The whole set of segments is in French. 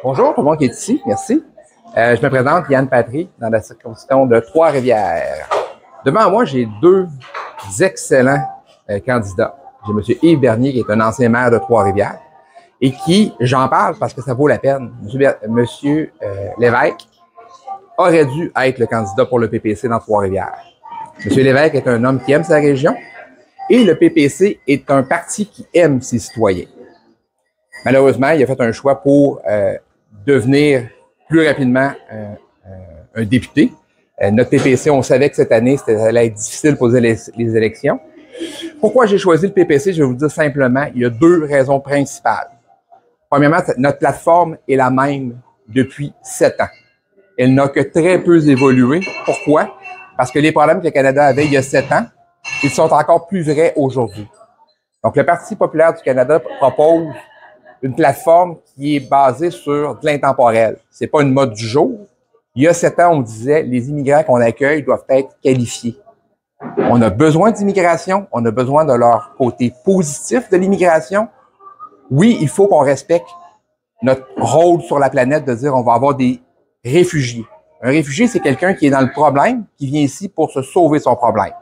Bonjour, tout le monde qui est ici, merci. Je me présente, Yann Patry, dans la circonscription de Trois-Rivières. Devant moi, j'ai deux excellents candidats. J'ai M. Yves Bernier, qui est un ancien maire de Trois-Rivières, et qui, j'en parle parce que ça vaut la peine. Monsieur Lévesque aurait dû être le candidat pour le PPC dans Trois-Rivières. M. Lévesque est un homme qui aime sa région, et le PPC est un parti qui aime ses citoyens. Malheureusement, il a fait un choix pour devenir plus rapidement un député. Notre PPC, on savait que cette année, ça allait être difficile pour les élections. Pourquoi j'ai choisi le PPC? Je vais vous dire simplement, il y a deux raisons principales. Premièrement, notre plateforme est la même depuis 7 ans. Elle n'a que très peu évolué. Pourquoi? Parce que les problèmes que le Canada avait il y a 7 ans, ils sont encore plus vrais aujourd'hui. Donc, le Parti populaire du Canada propose une plateforme qui est basée sur de l'intemporel. C'est pas une mode du jour. Il y a 7 ans, on disait les immigrants qu'on accueille doivent être qualifiés. On a besoin d'immigration, on a besoin de leur côté positif de l'immigration. Oui, il faut qu'on respecte notre rôle sur la planète de dire on va avoir des réfugiés. Un réfugié, c'est quelqu'un qui est dans le problème, qui vient ici pour se sauver son problème.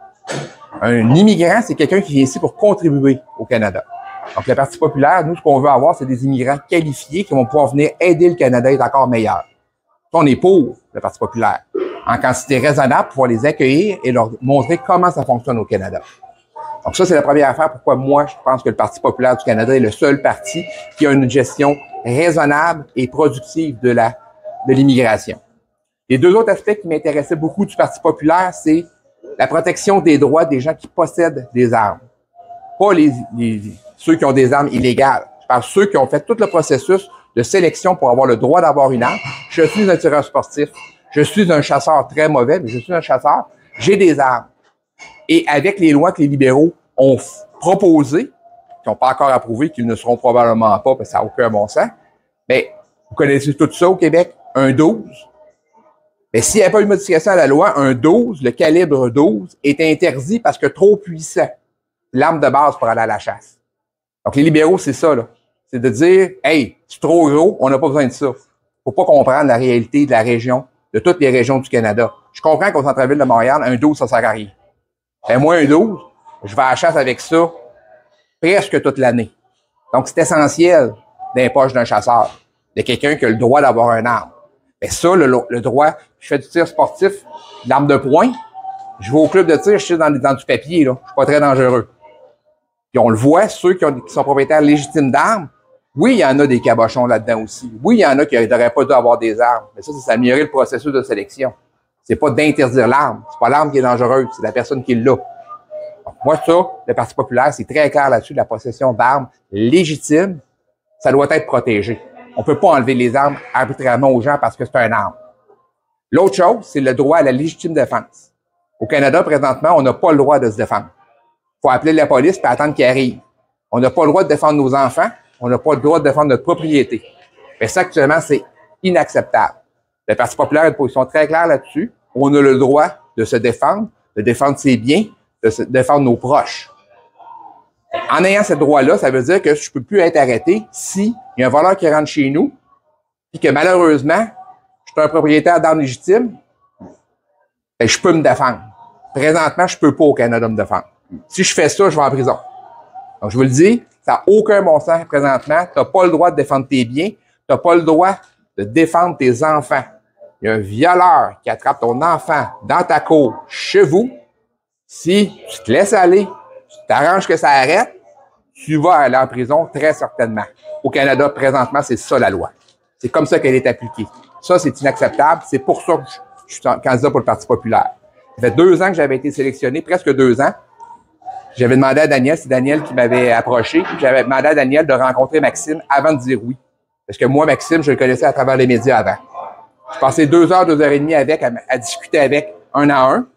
Un immigrant, c'est quelqu'un qui vient ici pour contribuer au Canada. Donc, le Parti populaire, nous, ce qu'on veut avoir, c'est des immigrants qualifiés qui vont pouvoir venir aider le Canada à être encore meilleur. On est pour le Parti populaire, en quantité raisonnable, pour pouvoir les accueillir et leur montrer comment ça fonctionne au Canada. Donc, ça, c'est la première affaire pourquoi moi, je pense que le Parti populaire du Canada est le seul parti qui a une gestion raisonnable et productive de l'immigration. Les deux autres aspects qui m'intéressaient beaucoup du Parti populaire, c'est la protection des droits des gens qui possèdent des armes. Pas ceux qui ont des armes illégales. Je parle de ceux qui ont fait tout le processus de sélection pour avoir le droit d'avoir une arme. Je suis un tireur sportif. Je suis un chasseur très mauvais, mais je suis un chasseur. J'ai des armes. Et avec les lois que les libéraux ont proposées, qui n'ont pas encore approuvé, qu'ils ne seront probablement pas, parce que ça n'a aucun bon sens, mais vous connaissez tout ça au Québec, un 12. Mais s'il n'y avait pas eu de modification à la loi, un 12, le calibre 12, est interdit parce que trop puissant. L'arme de base pour aller à la chasse. Donc, les libéraux, c'est ça, là. C'est de dire, hey, c'est trop gros, on n'a pas besoin de ça. Faut pas comprendre la réalité de la région, de toutes les régions du Canada. Je comprends qu'au centre-ville de Montréal, un 12, ça sert à rien. Et moi, un 12, je vais à la chasse avec ça presque toute l'année. Donc, c'est essentiel dans les poches d'un chasseur, de quelqu'un qui a le droit d'avoir un arme. Mais ça, le droit, je fais du tir sportif, de l'arme de poing, je vais au club de tir, je tire dans du papier, là. Je suis pas très dangereux. Puis on le voit, ceux qui sont propriétaires légitimes d'armes, oui, il y en a des cabochons là-dedans aussi. Oui, il y en a qui n'auraient pas dû avoir des armes. Mais ça, c'est s'améliorer le processus de sélection. C'est pas d'interdire l'arme. C'est pas l'arme qui est dangereuse, c'est la personne qui l'a. Donc, moi, ça, le Parti populaire, c'est très clair là-dessus, la possession d'armes légitimes, ça doit être protégé. On peut pas enlever les armes arbitrairement aux gens parce que c'est un arme. L'autre chose, c'est le droit à la légitime défense. Au Canada, présentement, on n'a pas le droit de se défendre. Il faut appeler la police et attendre qu'ils arrivent. On n'a pas le droit de défendre nos enfants. On n'a pas le droit de défendre notre propriété. Mais ça, actuellement, c'est inacceptable. Le Parti populaire a une position très claire là-dessus. On a le droit de se défendre, de défendre ses biens, de défendre nos proches. En ayant ce droit-là, ça veut dire que je ne peux plus être arrêté s'il y a un voleur qui rentre chez nous et que malheureusement, je suis un propriétaire d'armes légitimes, et je peux me défendre. Présentement, je peux pas au Canada me défendre. Si je fais ça, je vais en prison. Donc, je vous le dis, ça n'a aucun bon sens présentement. Tu n'as pas le droit de défendre tes biens. Tu n'as pas le droit de défendre tes enfants. Il y a un violeur qui attrape ton enfant dans ta cour, chez vous. Si tu te laisses aller, tu t'arranges que ça arrête, tu vas aller en prison très certainement. Au Canada, présentement, c'est ça la loi. C'est comme ça qu'elle est appliquée. Ça, c'est inacceptable. C'est pour ça que je suis candidat pour le Parti populaire. Ça fait 2 ans que j'avais été sélectionné, presque 2 ans. J'avais demandé à Daniel, c'est Daniel qui m'avait approché, j'avais demandé à Daniel de rencontrer Maxime avant de dire oui. Parce que moi, Maxime, je le connaissais à travers les médias avant. Je passais 2 heures, 2 heures et demie avec, à discuter avec, un à un.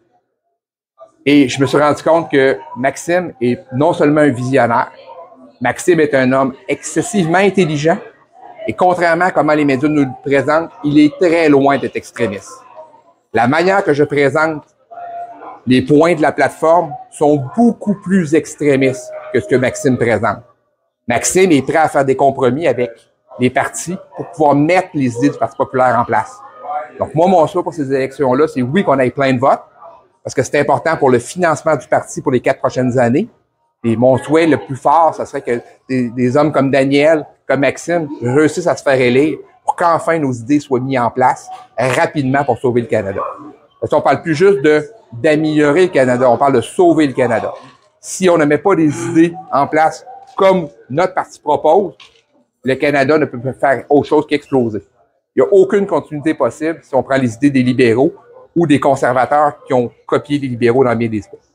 Et je me suis rendu compte que Maxime est non seulement un visionnaire, Maxime est un homme excessivement intelligent. Et contrairement à comment les médias nous le présentent, il est très loin d'être extrémiste. La manière que je présente les points de la plateforme sont beaucoup plus extrémistes que ce que Maxime présente. Maxime est prêt à faire des compromis avec les partis pour pouvoir mettre les idées du Parti populaire en place. Donc, moi, mon choix pour ces élections-là, c'est oui qu'on ait plein de votes, parce que c'est important pour le financement du parti pour les 4 prochaines années. Et mon souhait le plus fort, ça serait que des hommes comme Daniel, comme Maxime, réussissent à se faire élire pour qu'enfin nos idées soient mises en place rapidement pour sauver le Canada. Parce qu'on parle plus juste d'améliorer le Canada, on parle de sauver le Canada. Si on ne met pas des idées en place comme notre parti propose, le Canada ne peut pas faire autre chose qu'exploser. Il n'y a aucune continuité possible si on prend les idées des libéraux ou des conservateurs qui ont copié les libéraux dans bien des espaces.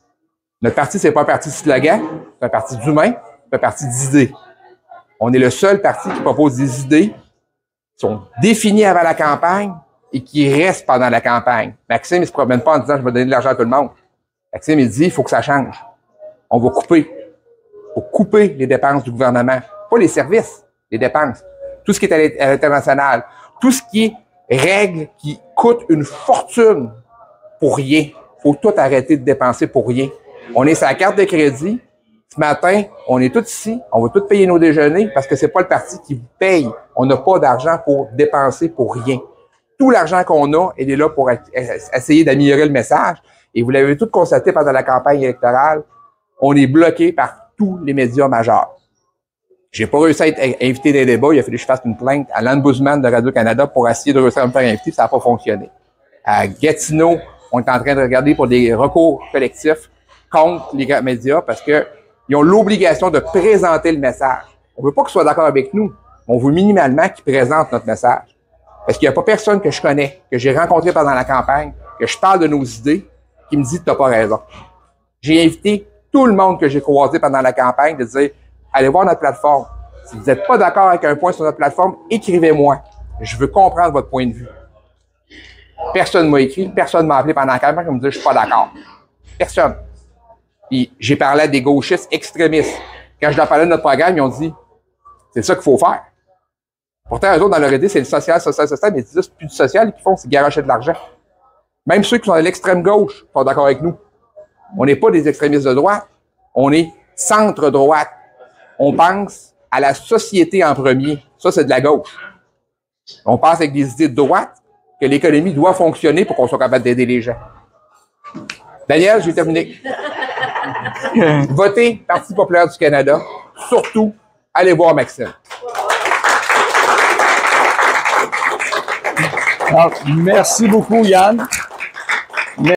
Notre parti, c'est pas un parti de slogan, c'est un parti d'humains, c'est un parti d'idées. On est le seul parti qui propose des idées qui sont définies avant la campagne et qui restent pendant la campagne. Maxime, il se promène pas en disant « je vais donner de l'argent à tout le monde ». Maxime, il dit « il faut que ça change. On va couper. Il faut couper les dépenses du gouvernement. Pas les services, les dépenses. Tout ce qui est à l'international. Tout ce qui est règles qui coûtent une fortune pour rien. Il faut tout arrêter de dépenser pour rien. On est sur la carte de crédit. Ce matin, on est tous ici. On va tous payer nos déjeuners parce que c'est pas le parti qui vous paye. On n'a pas d'argent pour dépenser pour rien. Tout l'argent qu'on a, il est là pour essayer d'améliorer le message. Et vous l'avez tout constaté pendant la campagne électorale. On est bloqué par tous les médias majeurs. J'ai pas réussi à être invité des débats. Il a fallu que je fasse une plainte à l'ombudsman de Radio-Canada pour essayer de réussir à me faire inviter. Ça n'a pas fonctionné. À Gatineau, on est en train de regarder pour des recours collectifs contre les médias parce que ils ont l'obligation de présenter le message. On veut pas qu'ils soient d'accord avec nous. On veut minimalement qu'ils présentent notre message. Parce qu'il n'y a pas personne que je connais, que j'ai rencontré pendant la campagne, que je parle de nos idées, qui me dit « t'as pas raison ». J'ai invité tout le monde que j'ai croisé pendant la campagne de dire « allez voir notre plateforme. Si vous n'êtes pas d'accord avec un point sur notre plateforme, écrivez-moi. Je veux comprendre votre point de vue. » Personne ne m'a écrit, personne ne m'a appelé pendant la campagne pour me dire « je suis pas d'accord ». Personne. Puis j'ai parlé à des gauchistes extrémistes. Quand je leur parlais de notre programme, ils ont dit « c'est ça qu'il faut faire ». Pourtant, eux autres, dans leur idée, c'est le social, mais ils disent c'est plus du social, et qu'ils font, c'est garocher de l'argent. Même ceux qui sont à l'extrême gauche sont d'accord avec nous. On n'est pas des extrémistes de droite, on est centre-droite. On pense à la société en premier. Ça, c'est de la gauche. On pense avec des idées de droite que l'économie doit fonctionner pour qu'on soit capable d'aider les gens. Daniel, j'ai terminé. Votez Parti populaire du Canada. Surtout, allez voir Maxime. Alors, merci beaucoup, Yann.